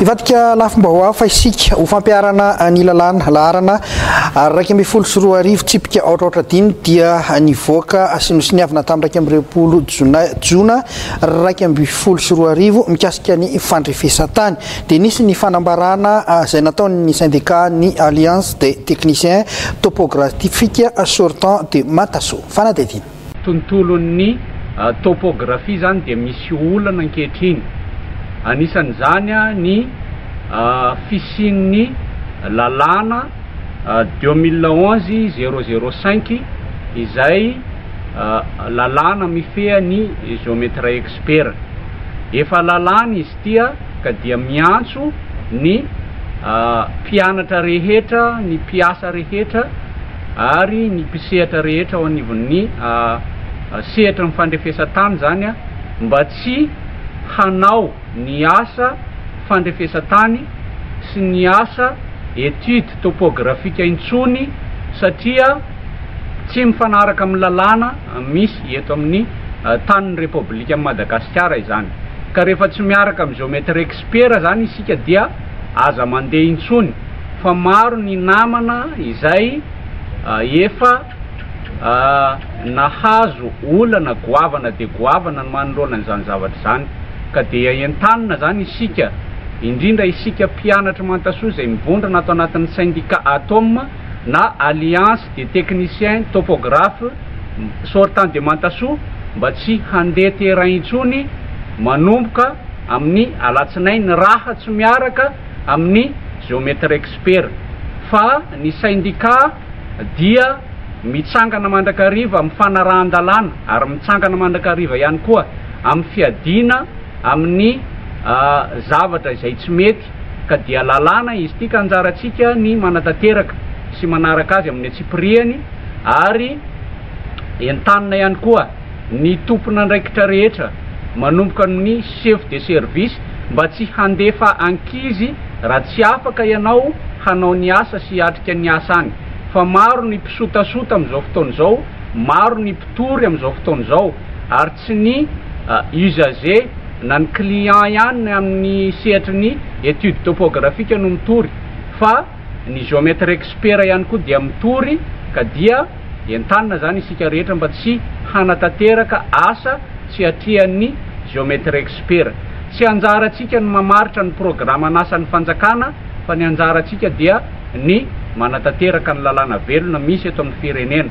Ivadika lafomba ho hafa isika ho fampiarana ny lalàna laharana 2.10 tsipika aotraotra dimy dia nivoaka sinosiniavana tamin'ny 2.20 Jona 2.10 mikasika ny fandrefesatany dia nisy ny fanambarana izay nataon'ny syndicat ny Alliance des techniciens topographiques sortant de Matasso. Fanadedina tontolon'ny topographie zany dia misy olana ankehitriny. Anisan'izany ny fisian'ny lalàna 2011-005 izay lalàna mifeha ny géométre expert. Efa lalàna izy tia ka dia miantso ny mpianatra rehetra, ny mpiasa rehetra ary ny mpisehatra rehetra ao anivon'ny sehatra ny fandrefesatany zany mba tsy hanao ny asa fandrefesatany sy ny asa étude topographique intsony satria tsy mifanaraka amin'ny lalàna misy eto amin'ny tanin'ny Repoblika Madagasikara izany. Ka rehefa tsy miaraka amin'ny géométre expert zany isika dia aza mandeha intsony fa maro ny namana izay efa nahazo olana goavana de goavana ny manoloana an'izany zavatra zany. Ka dia entanina zany isika indrindra isika mpianatra Matasso izay mivondrona ato anatin'ny syndicat ATOM na Alliance des techniciens topographes sortant de Matasso mba tsy handeha terrain intsony manomboka amin'ny alatsinainy raha tsy miaraka amin'ny géométre expert fa ny syndicat dia mitsangana mandrakariva amin'ny fanarahan-dalàna ary mitsangana mandrakariva ihany koa amin'ny fiadina amin'ny zavatra izay tsy mety. Ka dia lalàna izy ity ka anjarantsika ny manatanteraka sy manaraka azy amin'ny atsipiriany ary entanina ihany koa ny tompona andraikitra rehetra manomboka amin'ny chef de service mba tsy handefa ankizy raha tsy afaka ianao hanao ny asa sy hiatrika ny asa any. Fa maro ny mpisotasota amin'izao fotoana izao, maro ny mpitory amin'izao fotoana izao ary tsy ny usager na ny client ihany amin'ny sehatry ny étude topographique no mitory fa ny géométre expert ihany koa dia mitory. Ka dia entanina zany isika rehetra mba tsy hanatanteraka asa tsy atrian'ny géométre expert. Tsy anjarantsika ny mamaritra ny programme n'asan'ny fanjakana fa ny anjarantsika dia ny manatanteraka ny lalàna velona misy eto amin'ny firenena.